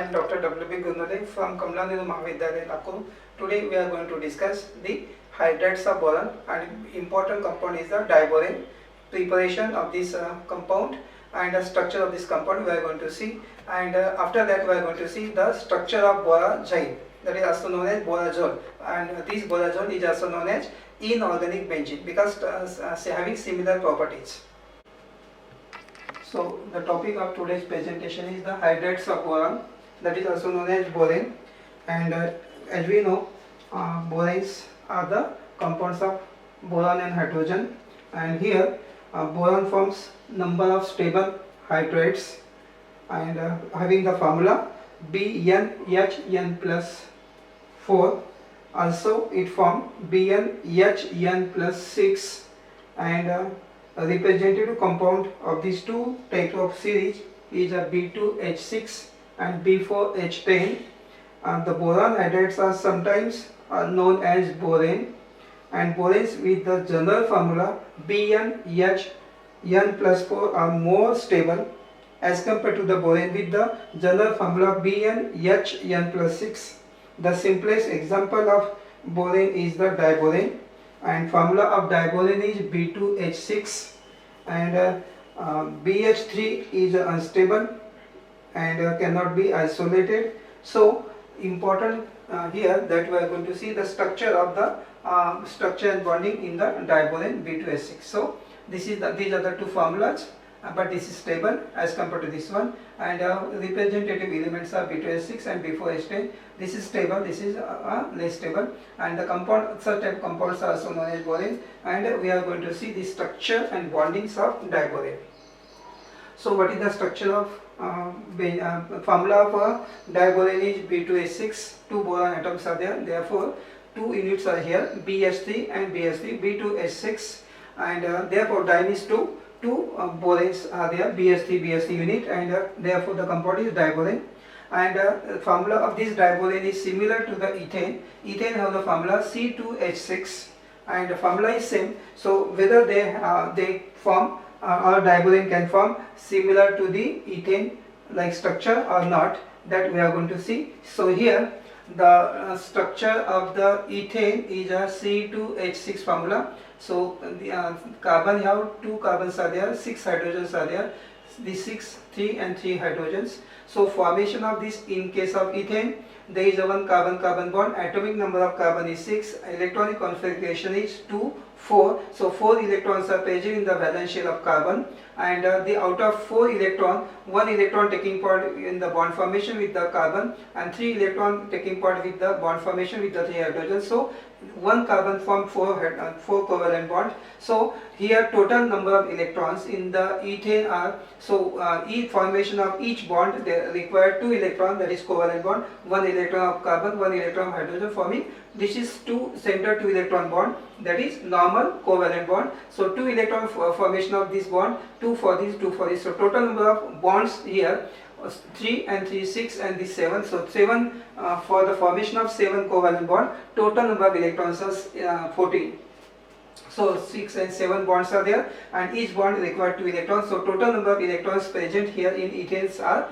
am Dr. W.B. Gurnade from Kamla Nehru Mahavidyalaya, Nagpur. Today we are going to discuss the hydrates of boron, and important compound is the diboron. Preparation of this compound and the structure of this compound we are going to see, and after that we are going to see the structure of borazide, that is also known as borazole, and this borazole is also known as inorganic benzene because having similar properties. So the topic of today's presentation is the hydrates of boron, that is also known as boron, and as we know, borons are the compounds of boron and hydrogen, and here boron forms number of stable hydrates, and having the formula BnHn plus 4. Also it forms BnHn plus 6, and a representative compound of these two types of series is a B2H6 and B4H10. The boron hydrates are sometimes known as boron, and borons with the general formula BnHn plus 4 are more stable as compared to the boron with the general formula BnHn plus 6. The simplest example of boron is the diboron, and formula of diboron is B2H6, and BH3 is unstable and cannot be isolated. So important here that we are going to see the structure of the structure and bonding in the diboron B2H6. So these are the two formulas, but this is stable as compared to this one, and representative elements are B2H6 and B4H10. This is stable, this is less stable, and the compound, such type compounds are also known as boron, and we are going to see the structure and bondings of diboron. So what is the structure of formula of diboron is B2H6, two boron atoms are there, therefore two units are here, BH3 and BH3, B2H6, and therefore diene is two borons are there, BH3 BH3 unit, and therefore the compound is diboron. And formula of this diboron is similar to the ethane. Ethane has the formula C2H6, and the formula is same. So whether they form or diboron can form similar to the ethane like structure or not, that we are going to see. So here the structure of the ethane is a C2H6 formula. So the carbon, have two carbons are there, 6 hydrogens are there, the 6, 3 and 3 hydrogens. So formation of this, in case of ethane, there is a one carbon-carbon bond, atomic number of carbon is 6, electronic configuration is 2, 4. So 4 electrons are present in the valence shell of carbon, and out of 4 electron, 1 electron taking part in the bond formation with the carbon, and 3 electron taking part with the bond formation with the 3 hydrogens. So 1 carbon form 4 covalent bond. So here total number of electrons in the ethane are, so each formation of each bond they require 2 electrons, that is covalent bond, 1 electron of carbon, 1 electron of hydrogen forming. This is 2 center 2 electron bond, that is normal covalent bond. So 2 electron formation of this bond, 2 for this, 2 for this. So total number of bonds here 3 and 3, 6 and this 7. So 7 for the formation of 7 covalent bond, total number of electrons is 14. So 6 and 7 bonds are there, and each bond requires 2 electrons. So total number of electrons present here in ethanes are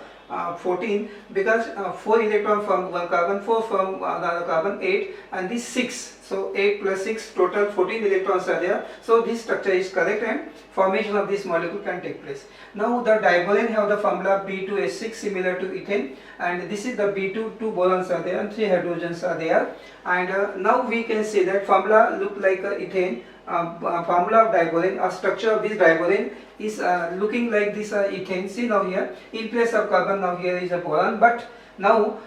14, because 4 electron from one carbon, 4 from another carbon, 8, and this 6. So 8 plus 6, total 14 electrons are there. So this structure is correct, and formation of this molecule can take place. Now the diboron have the formula B2H6 similar to ethane, and this is the B2, 2 borons are there and 3 hydrogens are there, and now we can say that formula look like ethane. Formula of diboron or structure of this diboron is looking like this ethane. See now here, in place of carbon, now here is a boron, but now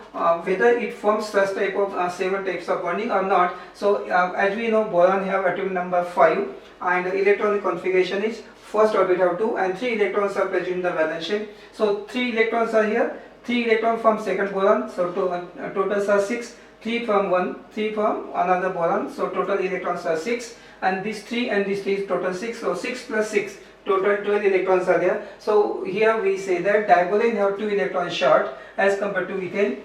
whether it forms such type of 7 types of bonding or not. So as we know, boron have atomic number 5, and electronic configuration is first orbit have 2 and 3 electrons are present in the valence shell. So 3 electrons are here, 3 electrons from second boron, so totals are 6, 3 from one, 3 from another boron, so total electrons are 6, and this 3 and this 3 is total 6, so 6 plus 6, total 12 electrons are there. So here we say that diboron have 2 electrons short as compared to ethane.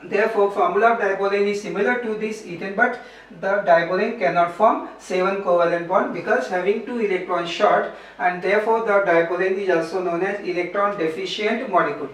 Therefore formula of diboron is similar to this ethane, but the diboron cannot form 7 covalent bond because having 2 electrons short, and therefore the diboron is also known as electron deficient molecule.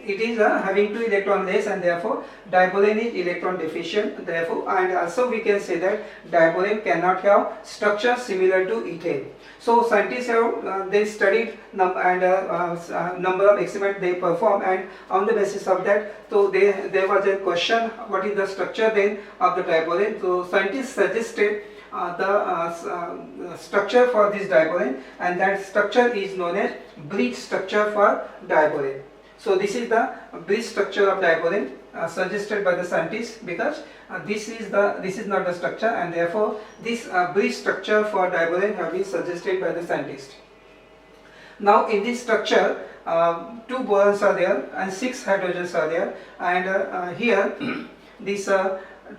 it is having 2 electron less, and therefore dibolane is electron deficient. Therefore, and also we can say that dibolane cannot have structure similar to ethane. So scientists have they studied number of experiments they perform, and on the basis of that, so there was a question, what is the structure then of the dibolane. So scientists suggested the structure for this dibolane, and that structure is known as bridge structure for dibolane. So this is the bridge structure of dibolane suggested by the scientists, because this is not the structure, and therefore this bridge structure for dibolane have been suggested by the scientists. Now in this structure, 2 borons are there and 6 hydrogens are there, and here this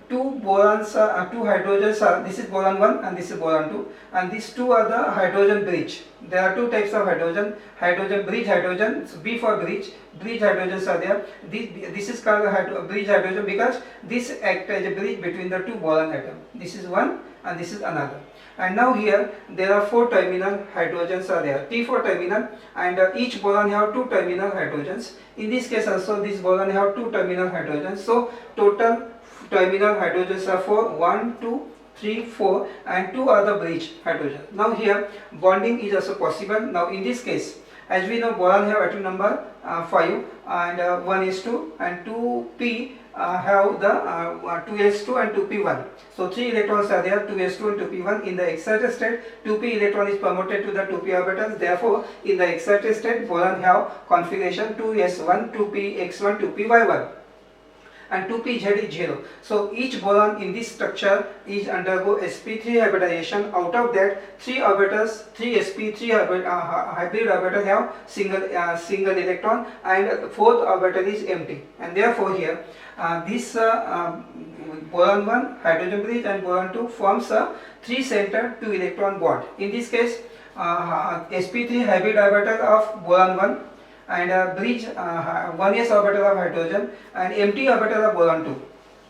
2 borons, 2 hydrogens are, this is boron 1 and this is boron 2, and these 2 are the hydrogen bridge. There are 2 types of hydrogen bridge hydrogen, so B for bridge hydrogens are there. This is called bridge hydrogen because this acts as a bridge between the 2 boron atoms. This is one and this is another. And now here there are 4 terminal hydrogens are there, T4 terminal, and each boron have 2 terminal hydrogens. In this case also this boron have 2 terminal hydrogens. So total terminal hydrogens are 4, 1, 2, 3, 4, and 2 are the bridge hydrogen. Now here bonding is also possible. Now in this case, as we know, boron have atom number 5 and 1 is 2, and 2p have the 2s2 and 2p1. So 3 electrons are there, 2s2 and 2p1. In the excited state, 2p electron is promoted to the 2p orbitals. Therefore, in the excited state, boron have configuration 2s1, 2px1, 2py1. And 2pz is 0. So each boron in this structure is undergo sp3 hybridization. Out of that, 3 orbitals, 3 sp3 hybrid orbitals have single electron, and 4th orbital is empty. And therefore here this boron 1 hydrogen bridge and boron 2 forms a 3-center 2 electron bond. In this case, sp3 hybrid orbital of boron 1 and bridge 1s orbital of hydrogen and empty orbital of boron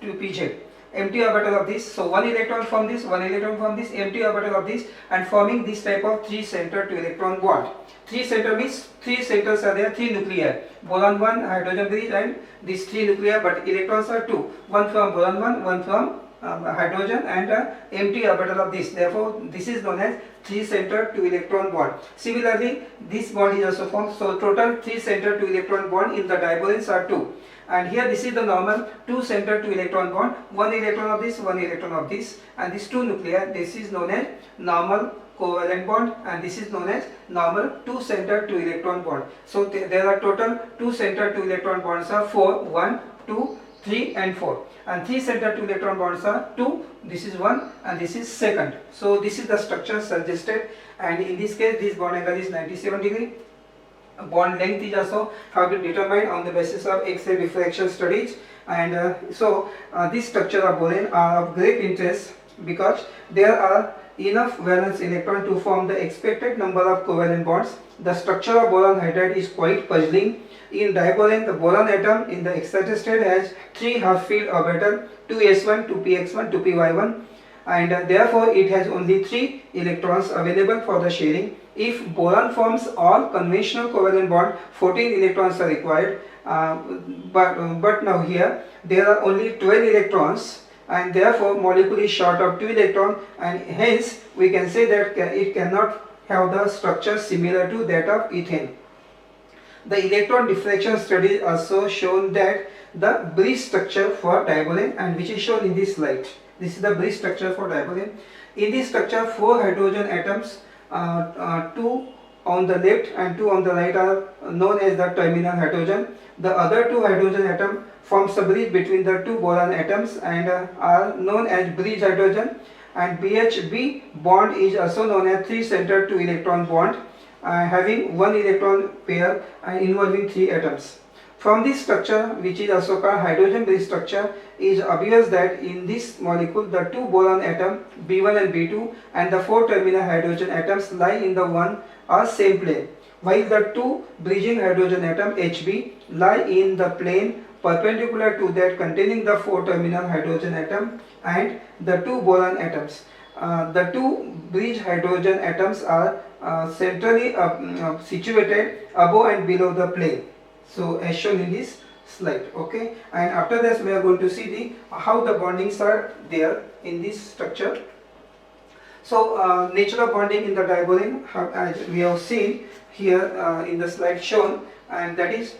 2 pz, empty orbital of this. So 1 electron from this, 1 electron from this, empty orbital of this, and forming this type of 3-center 2 electron bond. 3-center means 3 centers are there, 3 nuclei, boron 1 hydrogen bridge and these 3 nuclei, but electrons are 2, 1 from boron 1, 1 from hydrogen, and empty orbital of this. Therefore this is known as 3-center 2 electron bond. Similarly, this bond is also formed. So total 3-center 2 electron bond in the diboranes are 2, and here this is the normal 2-center 2 electron bond, 1 electron of this, 1 electron of this, and these 2 nuclei, this is known as normal covalent bond, and this is known as normal 2-center 2 electron bond. So there are total 2-center 2 electron bonds are 4, 1, 2, 3 and 4, and 3-center 2 electron bonds are 2, this is 1 and this is second. So this is the structure suggested, and in this case this bond angle is 97 degree. Bond length is also have been determined on the basis of X-ray diffraction studies, and this structure of boron are of great interest because there are enough valence electron to form the expected number of covalent bonds. The structure of boron hydride is quite puzzling. In diboron, the boron atom in the excited state has 3 half-filled orbital, 2s1, 2px1, 2py1, and therefore it has only 3 electrons available for the sharing. If boron forms all conventional covalent bond, 14 electrons are required, but now here there are only 12 electrons, and therefore molecule is short of 2 electrons, and hence we can say that it cannot have the structure similar to that of ethane. The electron diffraction study also shown that the bridge structure for dibolane, and which is shown in this slide. This is the bridge structure for dibolane. In this structure, 4 hydrogen atoms, 2 on the left and 2 on the right are known as the terminal hydrogen. The other 2 hydrogen atom forms a bridge between the 2 boron atoms and are known as bridge hydrogen. And BHB bond is also known as 3-center 2 electron bond, having 1 electron pair involving 3 atoms. From this structure, which is also called hydrogen bridge structure, is obvious that in this molecule the 2 boron atom B1 and B2 and the 4 terminal hydrogen atoms lie in the one or same plane, while the 2 bridging hydrogen atom HB lie in the plane perpendicular to that containing the 4 terminal hydrogen atom and the 2 boron atoms. The 2 bridge hydrogen atoms are centrally situated above and below the plane. So as shown in this slide. Okay, and after this we are going to see the how the bondings are there in this structure. So nature of bonding in the diborane as we have seen here in the slide shown, and that is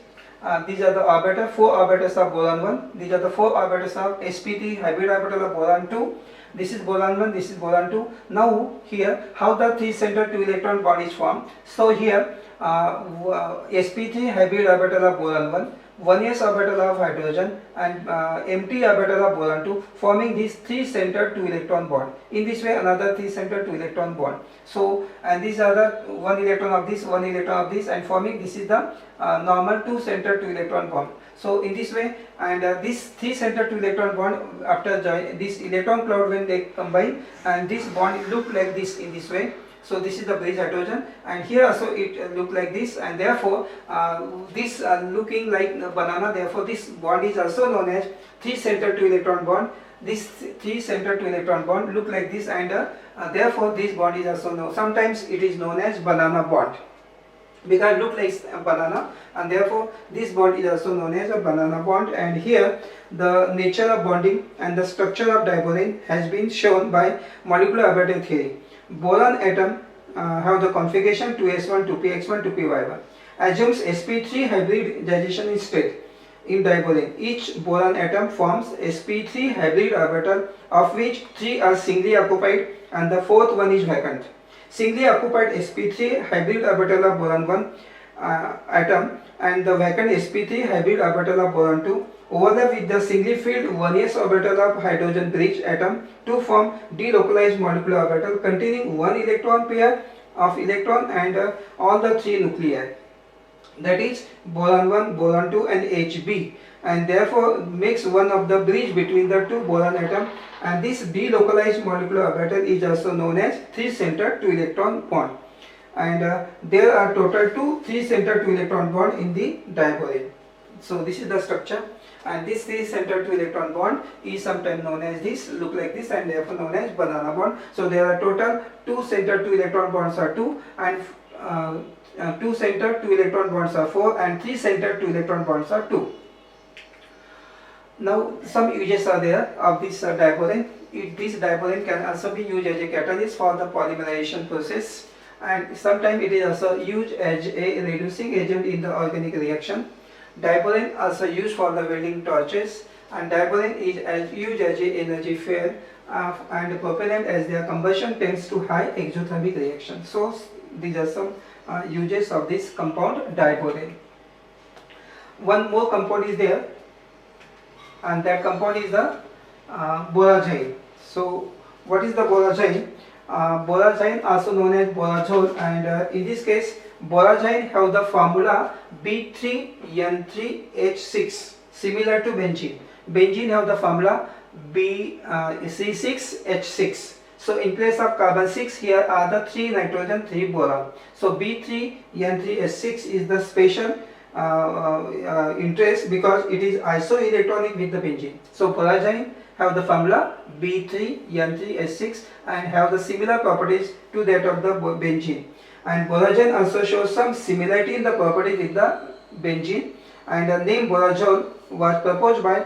these are the orbital, 4 orbitals of boron 1. These are the 4 orbitals of sp3 hybrid orbital of boron 2. This is boron 1, this is boron 2. Now here how the 3 center 2 electron bond is formed. So here sp3 hybrid orbital of boron 1s orbital of hydrogen, and empty orbital of boron 2, forming this 3 centered 2 electron bond. In this way another 3 centered 2 electron bond. So and these are the 1 electron of this, 1 electron of this, and forming this is the normal 2 centered 2 electron bond. So in this way, and this 3 centered 2 electron bond, after join this electron cloud when they combine, and this bond look like this in this way. So this is the bridge hydrogen, and here also it look like this, and therefore this looking like banana, therefore this bond is also known as 3 centered 2 electron bond. This 3 centered 2 electron bond look like this, and therefore this bond is also known, sometimes it is known as banana bond, because look like a banana, and therefore this bond is also known as a banana bond. And here the nature of bonding and the structure of diborane has been shown by molecular orbital theory. Boron atom have the configuration 2s1, 2px1, 2py1. Assumes sp3 hybridization state in diborane. Each boron atom forms sp3 hybrid orbital, of which 3 are singly occupied and the 4th one is vacant. Singly occupied sp3 hybrid orbital of boron 1 atom and the vacant sp3 hybrid orbital of boron 2 overlap with the singly filled 1s orbital of hydrogen bridge atom to form delocalized molecular orbital containing 1 electron pair of electron and all the 3 nuclei, that is boron 1, boron 2 and Hb, and therefore makes one of the bridge between the 2 boron atom, and this delocalized molecular orbital is also known as 3 centered 2 electron bond. And there are total 2 3 centered 2 electron bond in the diborane. So this is the structure, and this 3 centered 2 electron bond is sometimes known as this, look like this, and therefore known as banana bond. So there are total 2 centered 2 electron bonds are 2, and 2 centered 2 electron bonds are 4, and 3 centered 2 electron bonds are 2. Now some uses are there of this diborane. This diborane can also be used as a catalyst for the polymerization process, and sometimes it is also used as a reducing agent in the organic reaction. Diborane also used for the welding torches, and diborane is used as a energy fuel and propellant, as their combustion tends to high exothermic reaction. So these are some uses of this compound diborane. One more compound is there, and that compound is the borazine. So what is the borazine? Borazine also known as borazole, and in this case borazine have the formula B3N3H6, similar to benzene. Benzene have the formula C6H6. So in place of carbon 6, here are the 3 nitrogen, 3 boron. So B3N3H6 is the special interest because it is isoelectronic with the benzene. So borazine have the formula B3N3H6 and have the similar properties to that of the benzene. And borazine also shows some similarity in the property with the benzene, and the name borazole was proposed by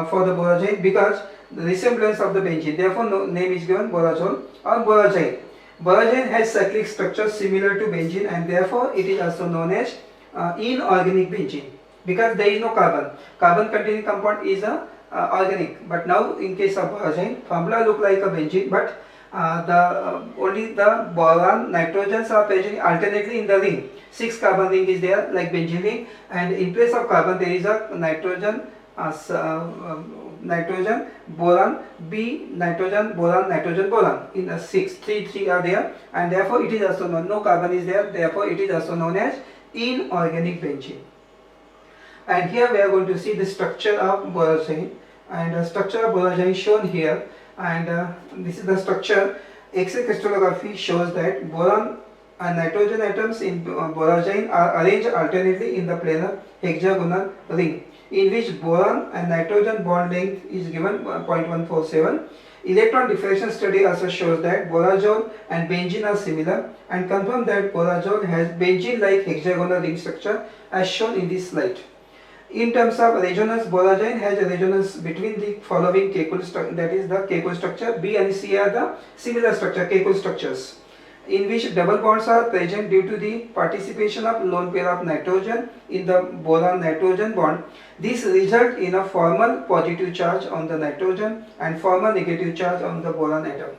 for the borazine because the resemblance of the benzene. Therefore, name is given borazole or borazine. Borazine has cyclic structure similar to benzene, and therefore it is also known as inorganic benzene because there is no carbon. Carbon containing compound is a organic, but now in case of borazine, formula look like a benzene, but only the boron nitrogens are present alternately in the ring. 6 carbon ring is there like benzene ring, and in place of carbon there is a nitrogen, nitrogen, boron, B, nitrogen, boron, nitrogen, boron. In the 3 are there, and therefore it is also known, no carbon is there, therefore it is also known as inorganic benzene. And here we are going to see the structure of borazine, and the structure of borazine is shown here, and this is the structure. X-ray crystallography shows that boron and nitrogen atoms in borazine are arranged alternately in the planar hexagonal ring, in which boron and nitrogen bond length is given 0.147. Electron diffraction study also shows that borazole and benzene are similar and confirm that borazole has benzene-like hexagonal ring structure as shown in this slide. In terms of resonance, borazine has a resonance between the following Kekulé structure, that is the Kekulé structure. B and C are the similar structure, Kekulé structures, in which double bonds are present due to the participation of lone pair of nitrogen in the boron nitrogen bond. This results in a formal positive charge on the nitrogen and formal negative charge on the boron atom.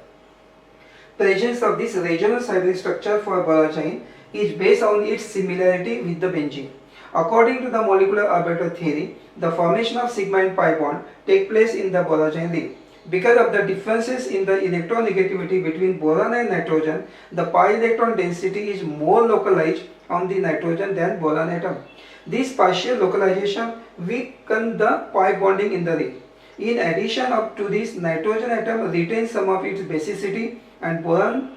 Presence of this resonance hybrid structure for borazine is based on its similarity with the benzene. According to the molecular orbital theory, the formation of sigma and pi bond take place in the borazine ring. Because of the differences in the electronegativity between boron and nitrogen, the pi electron density is more localized on the nitrogen than boron atom. This partial localization weakens the pi bonding in the ring. In addition to this, nitrogen atom retains some of its basicity and boron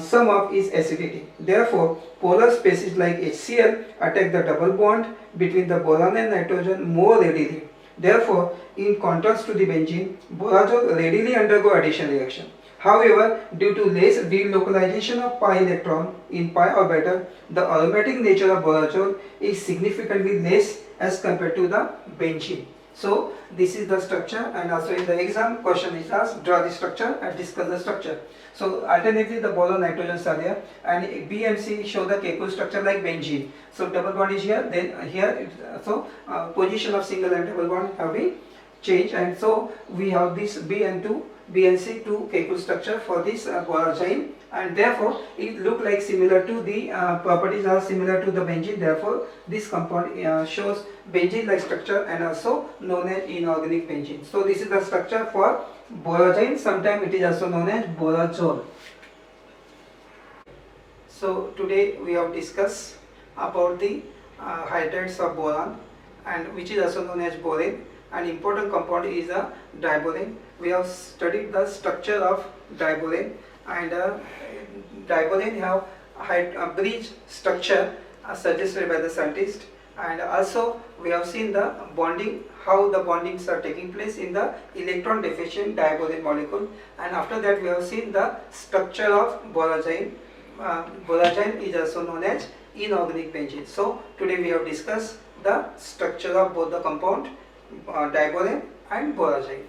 some of its acidity. Therefore, polar species like HCl attack the double bond between the boron and nitrogen more readily. Therefore, in contrast to the benzene, borazole readily undergo addition reaction. However, due to less delocalization of pi electron in pi orbital, the aromatic nature of borazole is significantly less as compared to the benzene. So, this is the structure, and also in the exam question is asked, draw the structure and discuss the structure. So, alternatively the boron nitrogens are there, and B and C show the Kekulé structure like benzene. So, double bond is here, then here, position of single and double bond have been changed, and so we have this B and C two Kekulé structure for this borazine, and therefore it look like similar to the properties are similar to the benzene. Therefore, this compound shows benzene-like structure and also known as inorganic benzene. So this is the structure for borazine. Sometimes it is also known as borazole. So today we have discussed about the hydrides of boron, and which is also known as borane. An important compound is a diborane. We have studied the structure of diborane, and diborane have a bridge structure suggested by the scientist, and also we have seen the bonding, how the bondings are taking place in the electron deficient diborane molecule, and after that we have seen the structure of borazine. Borazine is also known as inorganic benzene. So today we have discussed the structure of both the compound diborane and borazine.